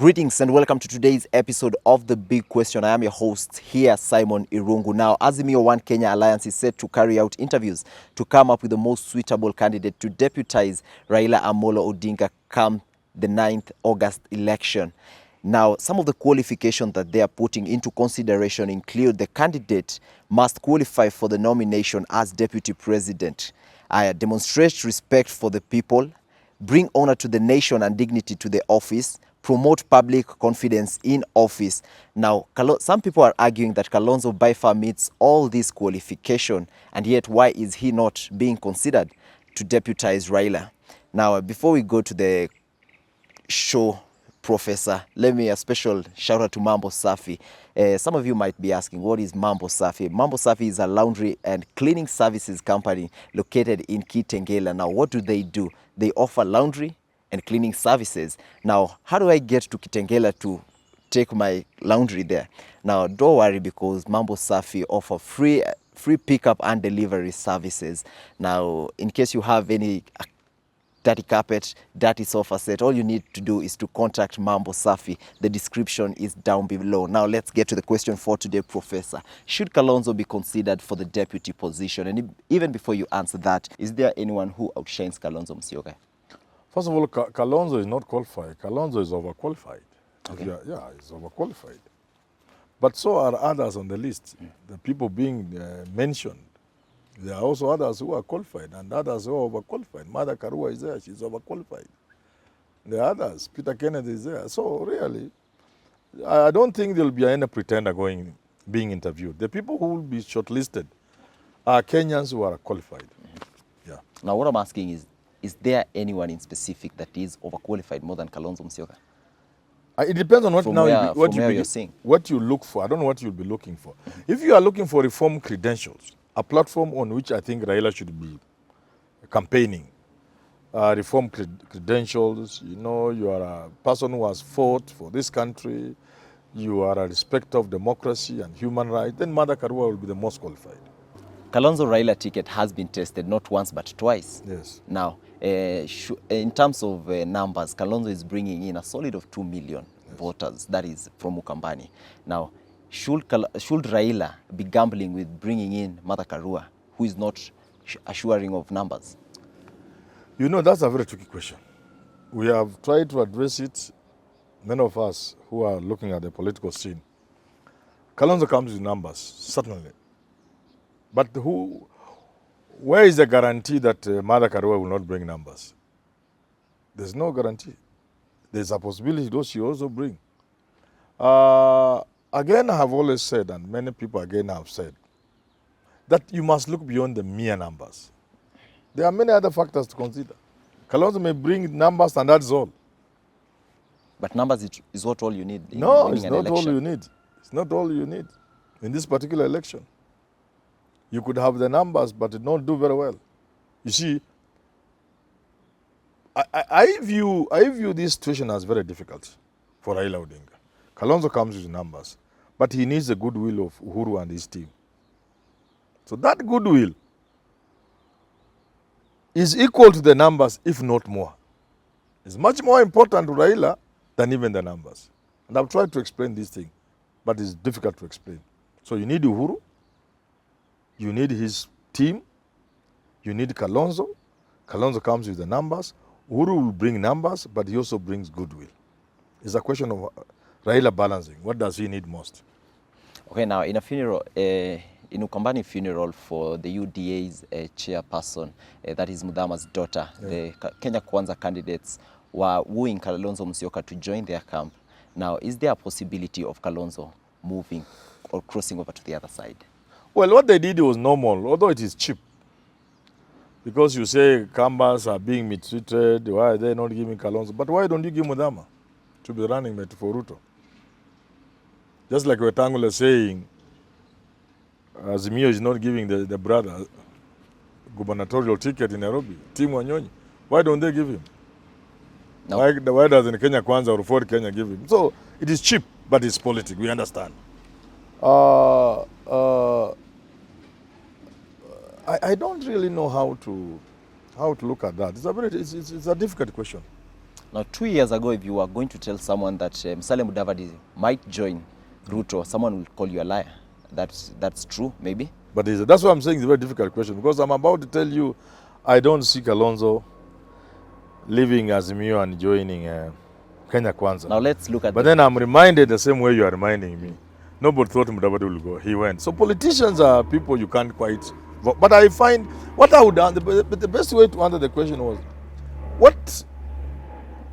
Greetings and welcome to today's episode of The Big Question. I am your host here, Simon Irungu. Now, Azimio One Kenya Alliance is set to carry out interviews to come up with the most suitable candidate to deputize Raila Amolo Odinga come the 9th August election. Now, some of the qualifications that they are putting into consideration include the candidate must qualify for the nomination as deputy president, demonstrate respect for the people, bring honor to the nation and dignity to the office, promote public confidence in office. Now, some people are arguing that Lonzo by far meets all these qualifications, and yet why is he not being considered to deputize Raila? Now, before we go to the show, Professor, let me a special shout out to Mambo Safi. Some of you might be asking, what is Mambo Safi? Mambo Safi is a laundry and cleaning services company located in Kitengela. Now, what do? They offer laundry and cleaning services. Now, how do I get to Kitengela to take my laundry there? Now, don't worry, because Mambo Safi offer free pickup and delivery services. Now, in case you have any dirty carpet, dirty sofa set, all you need to do is to contact Mambo Safi. The description is down below. Now let's get to the question for today, Professor. Should Lonzo be considered for the deputy position? And even before you answer that, is there anyone who outshines Lonzo Musyoka? First of all, Lonzo is not qualified. Lonzo is overqualified. Okay. Yeah, he's overqualified. But so are others on the list. The people being mentioned. There are also others who are qualified and others who are overqualified. Mother Karua is there, she's overqualified. There are others, Peter Kennedy is there. So really, I don't think there will be any pretender being interviewed. The people who will be shortlisted are Kenyans who are qualified. Yeah. Now what I'm asking is there anyone in specific that is overqualified more than Lonzo Musyoka? It depends on what you look for. I don't know what you'll be looking for. If you are looking for reform credentials, a platform on which I think Raila should be campaigning, reform credentials, you are a person who has fought for this country, you are a respecter of democracy and human rights, then Mother Karua will be the most qualified. Kalonzo Raila ticket has been tested not once but twice. Yes. Now, in terms of numbers, Kalonzo is bringing in a solid of 2 million voters, that is from Ukambani. Now, should Raila be gambling with bringing in Mother Karua, who is not assuring of numbers? That's a very tricky question. We have tried to address it, many of us who are looking at the political scene. Kalonzo comes with numbers, certainly. But where is the guarantee that Mother Karua will not bring numbers? There's no guarantee. There's a possibility that she also bring. Again, I have always said, and many people again have said, that you must look beyond the mere numbers. There are many other factors to consider. Kalonzo may bring numbers and that's all. But numbers is what all you need in No, winning it's an not election. all you need. It's not all you need in this particular election. You could have the numbers, but it not do very well. You see, I view this situation as very difficult for Raila Odinga. Kalonzo comes with numbers, but he needs the goodwill of Uhuru and his team. So that goodwill is equal to the numbers, if not more. It's much more important to Raila than even the numbers. And I've tried to explain this thing, but it's difficult to explain. So you need Uhuru, you need his team, you need Kalonzo. Kalonzo comes with the numbers. Uhuru will bring numbers, but he also brings goodwill. It's a question of Raila balancing. What does he need most? Okay, now in a funeral, in Ukambani funeral for the UDA's chairperson, that is Mudhama's daughter, the Kenya Kwanza candidates were wooing Kalonzo Musyoka to join their camp. Now, is there a possibility of Kalonzo moving or crossing over to the other side? Well, what they did was normal, although it is cheap. Because you say Kambas are being mistreated, why are they not giving Kalonzo? But why don't you give Mudhama to be running mate for Ruto? Just like Wetangula saying, Azimio is not giving the brother gubernatorial ticket in Nairobi, Tim Wanyonyi. Why don't they give him? No. Why doesn't Kenya Kwanza or Ford Kenya give him? So it is cheap, but it's politics, we understand. I don't really know how to look at that. It's a difficult question. Now, 2 years ago, if you were going to tell someone that Musalia Mudavadi might join Ruto, someone will call you a liar. That's true, maybe? But that's why I'm saying it's a very difficult question, because I'm about to tell you I don't see Kalonzo leaving Azimio and joining Kenya Kwanza. Now, let's look at But then I'm reminded the same way you are reminding me. Nobody thought Mudavadi will go. He went. So politicians are people you can't quite... But I find what I would answer, the best way to answer the question was,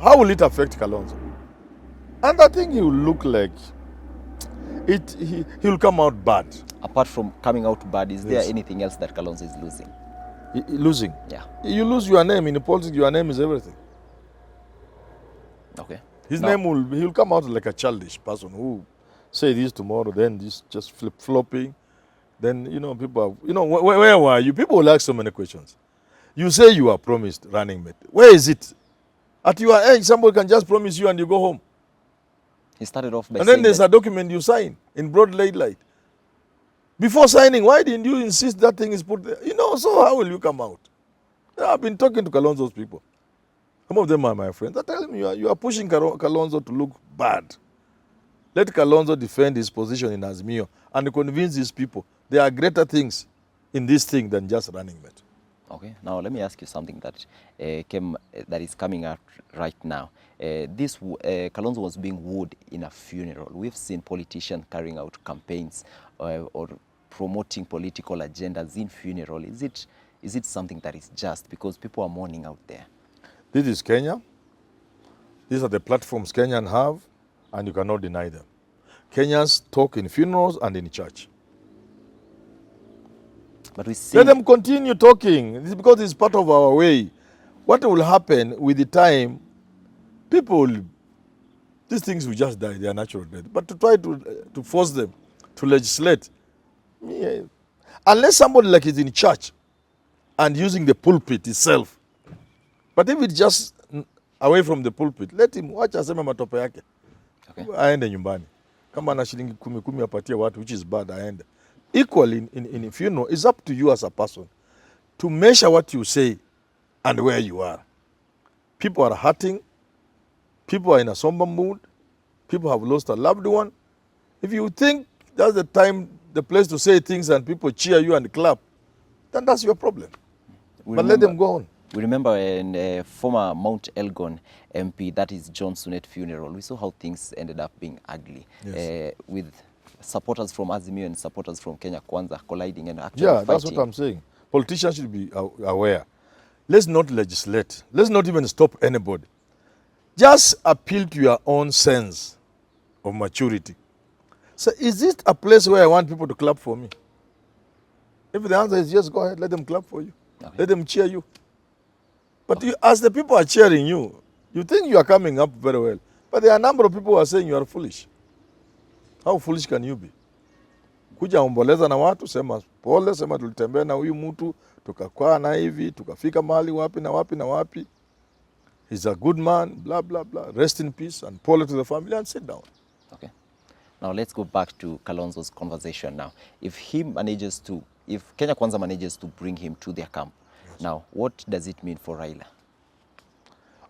how will it affect Kalonzo? And I think he will look like he will come out bad. Apart from coming out bad, is there Yes. anything else that Kalonzo is losing? Losing. Yeah. You lose your name. In politics, your name is everything. Okay. His Now- name he'll come out like a childish person who say this tomorrow, then this just flip-flopping. Then, people are, where were you? People will ask so many questions. You say you are promised running mate. Where is it? At your age, somebody can just promise you and you go home. He started off by And then saying there's that a document you sign in broad daylight. Before signing, why didn't you insist that thing is put there? So how will you come out? I've been talking to Kalonzo's people. Some of them are my friends. I tell them you are pushing Kalonzo to look bad. Let Kalonzo defend his position in Azimio and convince these people there are greater things in this thing than just running mate. Okay, now let me ask you something that that is coming out right now. Kalonzo was being wooed in a funeral. We've seen politicians carrying out campaigns or promoting political agendas in funeral. Is it something that is just because people are mourning out there? This is Kenya. These are the platforms Kenyans have, and you cannot deny them. Kenyans talk in funerals and in church. But we see Let them continue talking. This is because it's part of our way. What will happen with the time, these things will just die, they are natural death. But to try to force them to legislate, unless somebody like is in church and using the pulpit itself. But if it's just away from the pulpit, let him watch aseme matope yake. Okay. Aende nyumbani. Kama ana shilingi 10 apatie watu, which is bad, aende. Equally, in funeral, it's up to you as a person to measure what you say and where you are. People are hurting. People are in a somber mood. People have lost a loved one. If you think that's the time, the place to say things and people cheer you and clap, then that's your problem. But let them go on. We remember in former Mount Elgon MP, that is John Sunet funeral, we saw how things ended up being ugly. Yes. With supporters from Azimio and supporters from Kenya Kwanza colliding and actually Yeah, fighting. that's what I'm saying. Politicians should be aware. Let's not legislate. Let's not even stop anybody. Just appeal to your own sense of maturity. So is it a place where I want people to clap for me? If the answer is yes, go ahead, let them clap for you. Okay. Let them cheer you. But as the people are cheering you, you think you are coming up very well. But there are a number of people who are saying you are foolish. How foolish can you be? Kuja omboleza na watu, sema pole, sema tulitembea na huyu mtu, tukakaa na hivi, tukafika mahali wapi na wapi na wapi. He's a good man, blah, blah, blah. Rest in peace and pole to the family and sit down. Okay. Now let's go back to Kalonzo's conversation now. If Kenya Kwanza manages to bring him to their camp, yes. Now what does it mean for Raila?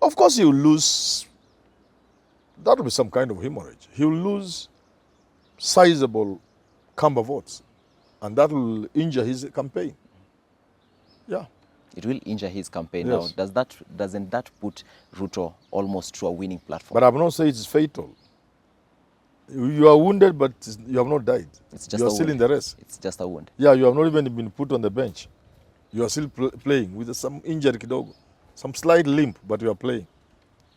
Of course he will lose, that will be some kind of hemorrhage. He will lose sizable Kamba votes, and that will injure his campaign. Yeah. It will injure his campaign. Yes. Now, doesn't that put Ruto almost to a winning platform? But I have not said it's fatal. You are wounded, but you have not died. It's just you are a still wound. in the race. It's just a wound. Yeah, you have not even been put on the bench. You are still playing with some injured kidogo, some slight limp, but you are playing.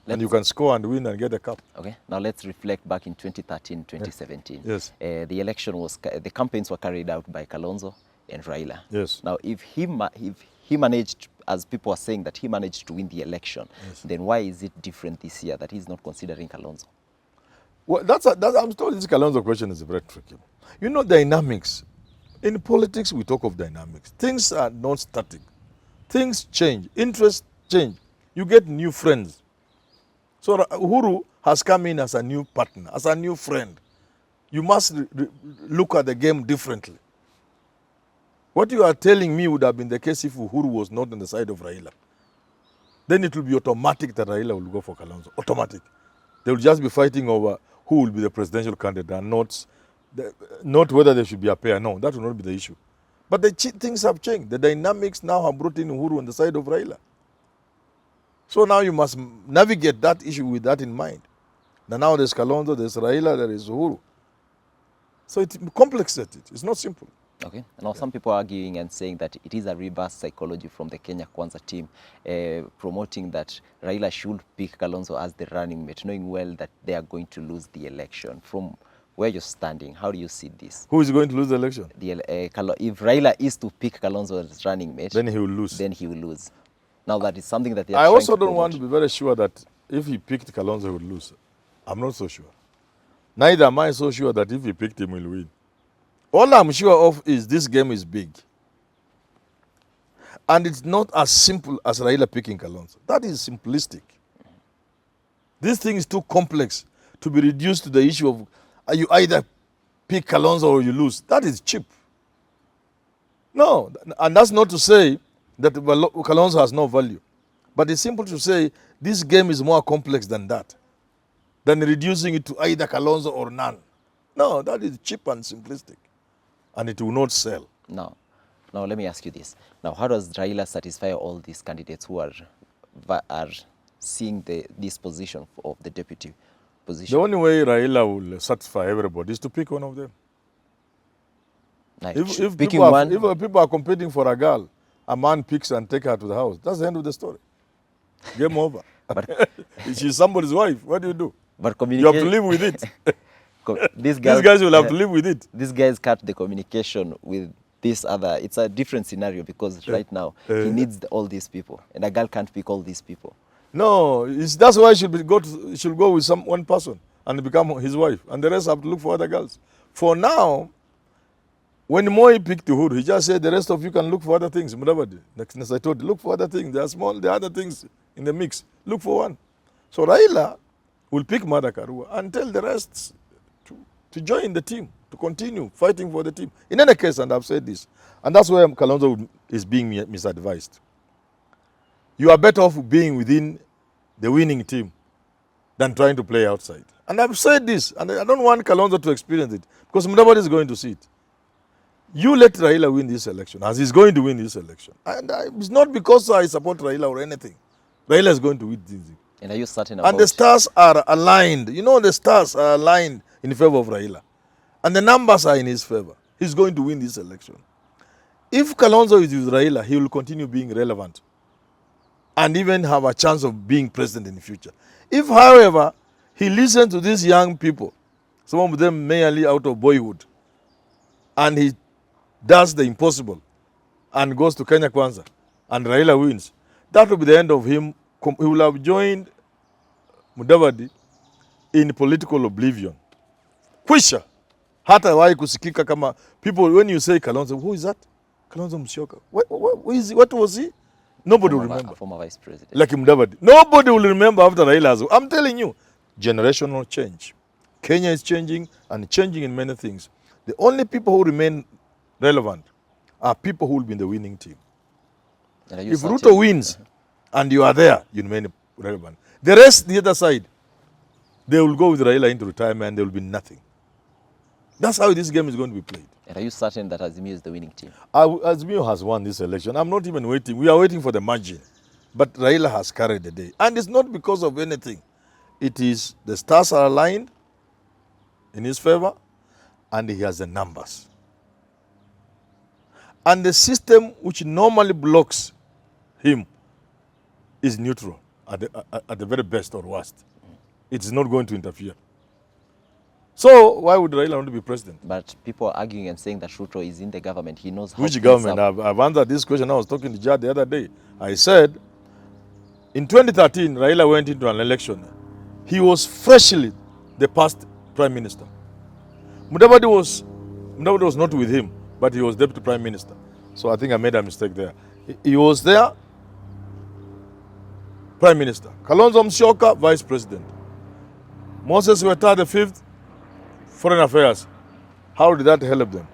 And you can score and win and get a cup. Okay, now let's reflect back in 2013, 2017. Yes. The election the campaigns were carried out by Kalonzo and Raila. Yes. Now, if he managed, as people are saying that he managed to win the election, yes. Then why is it different this year that he's not considering Kalonzo? Well, I'm told this Kalonzo question is very tricky. You know, dynamics. In politics, we talk of dynamics. Things are not static. Things change. Interests change. You get new friends. So Uhuru has come in as a new partner, as a new friend. You must look at the game differently. What you are telling me would have been the case if Uhuru was not on the side of Raila. then it will be automatic that Raila will go for Kalonzo. Automatic. They will just be fighting over who will be the presidential candidate and not whether there should be a pair. No, that will not be the issue. But things have changed. The dynamics now have brought in Uhuru on the side of Raila. So now you must navigate that issue with that in mind. Now there's Kalonzo, there's Raila, there is Uhuru. So it's complex. It's not simple. Okay. Now, some people are arguing and saying that it is a reverse psychology from the Kenya Kwanza team, promoting that Raila should pick Kalonzo as the running mate, knowing well that they are going to lose the election. From where you're standing, how do you see this? Who is going to lose the election? If Raila is to pick Kalonzo as running mate, then he will lose. Then he will lose. Now, that is something that they are I trying also to don't promote. want to be very sure that if he picked Kalonzo, he would lose. I'm not so sure. Neither am I so sure that if he picked him, he'll win. All I'm sure of is this game is big. And it's not as simple as Raila picking Kalonzo. That is simplistic. This thing is too complex to be reduced to the issue of you either pick Kalonzo or you lose. That is cheap. No, and that's not to say that Kalonzo has no value. But it's simple to say this game is more complex than that, than reducing it to either Kalonzo or none. No, that is cheap and simplistic. And it will not sell. Now, let me ask you this. Now, how does Raila satisfy all these candidates who are seeing this position of the deputy position? The only way Raila will satisfy everybody is to pick one of them. Like If picking people are competing for a girl, a man picks and take her to the house. That's the end of the story. Game over. She's somebody's wife. What do you do? But you have to live with it. These guys will have to live with it. These guys cut the communication with this other. It's a different scenario because right now he needs all these people, and a girl can't pick all these people. No, that's why she should go with one person and become his wife, and the rest have to look for other girls. For now, when Moi picked Uhuru, he just said the rest of you can look for other things. Mudavadi, as I told you, look for other things. There are other things in the mix. Look for one. So Raila will pick Mada Karua and tell the rest to join the team, to continue fighting for the team. In any case, and I've said this, and that's where Kalonzo is being misadvised. You are better off being within the winning team than trying to play outside. And I've said this, and I don't want Kalonzo to experience it, because nobody is going to see it. You let Raila win this election, as he's going to win this election. And it's not because I support Raila or anything. Raila is going to win this. And are you certain about... And the stars are aligned. You know, the stars are aligned in favor of Raila. And the numbers are in his favor. He's going to win this election. If Kalonzo is with Raila, he will continue being relevant and even have a chance of being president in the future. If, however, he listens to these young people, some of them merely out of boyhood, and he does the impossible and goes to Kenya Kwanza and Raila wins, that will be the end of him. He will have joined Mudavadi in political oblivion. Kwisha. Hata wai kusikika kama people, when you say Kalonzo, who is that? Kalonzo Musyoka. What was he? Nobody will remember. Former vice president. Like Mudavadi. Nobody will remember after Raila. I'm telling you, generational change. Kenya is changing and changing in many things. The only people who remain relevant are people who will be in the winning team. If Ruto wins and you are there, you remain relevant. The rest, the other side, they will go with Raila into retirement and there will be nothing. That's how this game is going to be played. And are you certain that Azimio is the winning team? Azimio has won this election. I'm not even waiting. We are waiting for the margin. But Raila has carried the day. And it's not because of anything. It is the stars are aligned in his favor and he has the numbers. And the system which normally blocks him is neutral at the very best or worst. It's not going to interfere. So why would Raila want to be president? But people are arguing and saying that Ruto is in the government. He knows how. Which government? I've answered this question. I was talking to Jad the other day. I said, in 2013, Raila went into an election. He was freshly the past prime minister. Mudavadi was not with him, but he was deputy prime minister. So I think I made a mistake there. He was there, prime minister. Kalonzo Musyoka, vice president. Moses Weta the fifth, foreign affairs. How did that help them?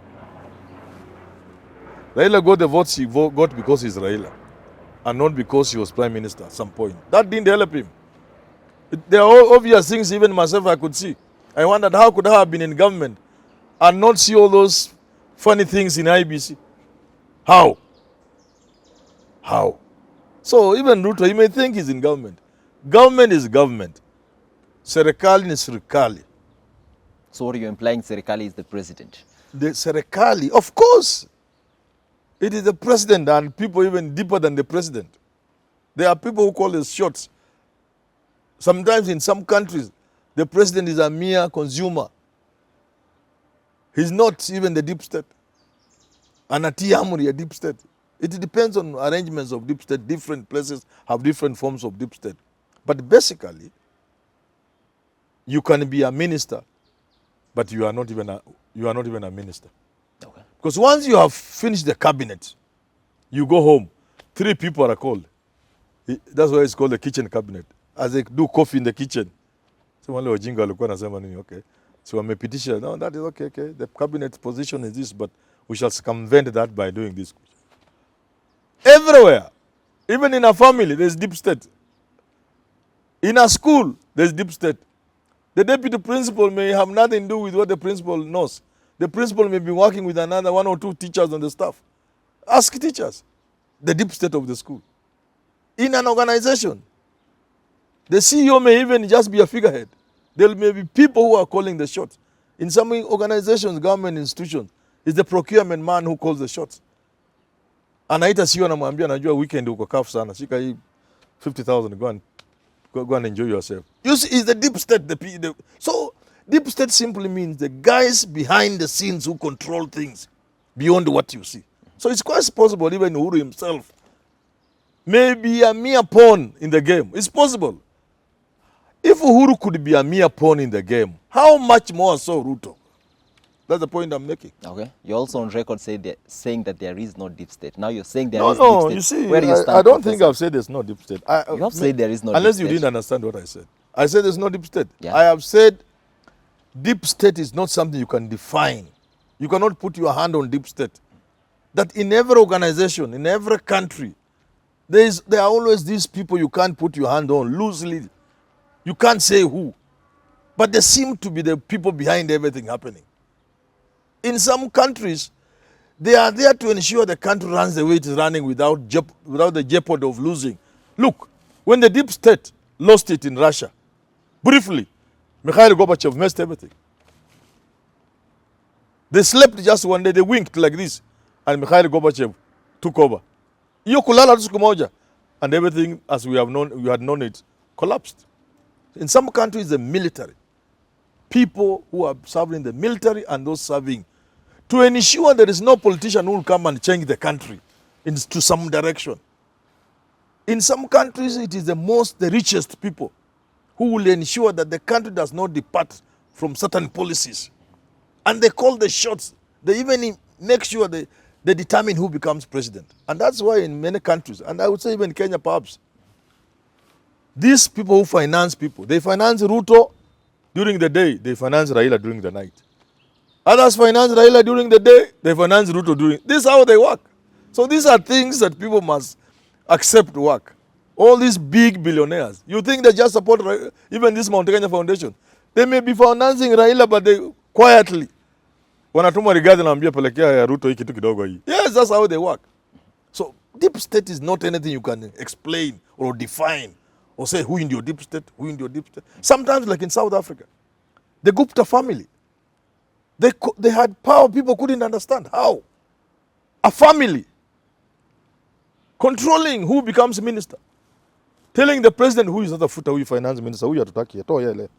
Raila got the votes he got because he's Raila. and not because he was prime minister at some point. That didn't help him. There are obvious things even myself I could see. I wondered how could I have been in government and not see all those funny things in IBC? How? How? So even Ruto, he may think he's in government. Government is government. Serikali is serikali. So what are you implying? Serikali is the president? The serikali, of course. It is the president and people even deeper than the president. There are people who call the shots. Sometimes in some countries, the president is a mere consumer. He's not even the deep state. And a Tiamuri, a deep state. It depends on arrangements of deep state. Different places have different forms of deep state. But basically, you can be a minister, but you are not even a minister. Okay. Because once you have finished the cabinet, you go home. 3 people are called. That's why it's called the kitchen cabinet. As they do coffee in the kitchen. So wale wajinga walikuwa nasema nini, okay. So wamepitisha, no, that is okay. The cabinet position is this, but we shall circumvent that by doing this. Everywhere, even in a family, there's deep state. In a school, there's deep state. The deputy principal may have nothing to do with what the principal knows. The principal may be working with another 1 or 2 teachers on the staff. Ask teachers the deep state of the school. In an organization, the CEO may even just be a figurehead. There may be people who are calling the shots. In some organizations, government institutions, it's the procurement man who calls the shots. Anaita CEO anamwambia najua weekend uko kafu sana. Shika hii 50,000, go and enjoy yourself. You see, it's the deep state. So deep state simply means the guys behind the scenes who control things beyond what you see. So it's quite possible even Uhuru himself may be a mere pawn in the game. It's possible. If Uhuru could be a mere pawn in the game, how much more so Ruto? That's the point I'm making. Okay. You're also on record saying that there is no deep state. Now you're saying there is No, deep state. you see, Where do you stand, I don't Professor? think I've said there's no deep state. You have said there is no unless deep you state. didn't understand what I said. I said there's no deep state. Yeah. I have said deep state is not something you can define. You cannot put your hand on deep state. That in every organization, in every country, there are always these people you can't put your hand on loosely. You can't say who. But they seem to be the people behind everything happening. In some countries, they are there to ensure the country runs the way it is running without the jeopardy of losing. Look, when the deep state lost it in Russia, briefly, Mikhail Gorbachev messed everything. They slept just one day, they winked like this, and Mikhail Gorbachev took over. Iyo kulala tu siku moja, and everything as we had known it, collapsed. In some countries, the military, people who are serving in the military and those serving, to ensure there is no politician who will come and change the country into some direction. In some countries, it is the richest people who will ensure that the country does not depart from certain policies. And they call the shots. They even make sure they determine who becomes president. And that's why in many countries, and I would say even Kenya perhaps, these people who finance people, they finance Ruto during the day, they finance Raila during the night. Others finance Raila during the day, they finance Ruto during. This is how they work. So these are things that people must accept work. All these big billionaires, you think they just support even this Mount Kenya Foundation? They may be financing Raila, but they quietly. Wanatuma Rigathi naambia pelekea ya Ruto hii kitu kidogo hii. Yes, that's how they work. So deep state is not anything you can explain or define or say who in your deep state, who in your deep state. Sometimes like in South Africa, the Gupta family, they had power people couldn't understand. How? A family controlling who becomes minister. Telling the president who is not a futa, who is finance minister, who hatutaki, atoa yele.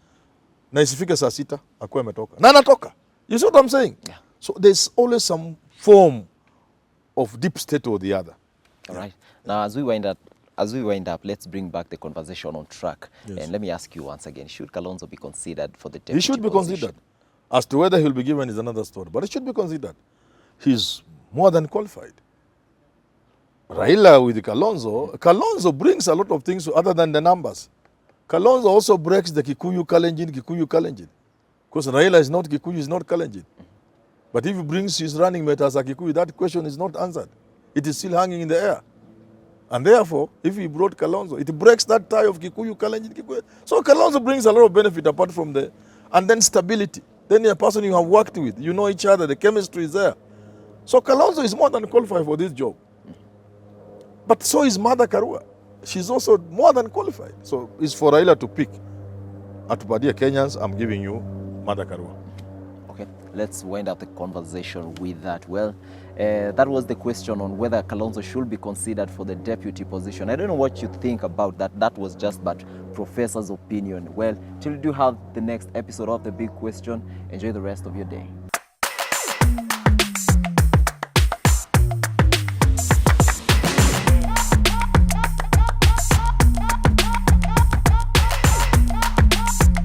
Na isifike saa 6, akuwe ametoka. Na anatoka. You see what I'm saying? Yeah. So there's always some form of deep state or the other. All right. Now, as we wind up, let's bring back the conversation on track. Yes. And let me ask you once again, should Kalonzo be considered for the deputy He should be position? considered. As to whether he'll be given is another story, but he should be considered. He's more than qualified. Raila with Kalonzo brings a lot of things other than the numbers. Kalonzo also breaks the Kikuyu Kalenjin. Because Raila is not Kikuyu, is not Kalenjin. But if he brings his running mate as a Kikuyu, that question is not answered. It is still hanging in the air. And therefore, if he brought Kalonzo, it breaks that tie of Kikuyu, Kalenjin, Kikuyu. So Kalonzo brings a lot of benefit apart from the, and then stability. Then a person you have worked with, you know each other, the chemistry is there. So Kalonzo is more than qualified for this job. But so is Mother Karua. She's also more than qualified. So it's for Raila to pick. Atupadia Kenyans, I'm giving you Mother Karua. Okay, let's wind up the conversation with that. Well, that was the question on whether Kalonzo should be considered for the deputy position. I don't know what you think about that. That was just but Professor's opinion. Well, till you do have the next episode of The Big Question, enjoy the rest of your day.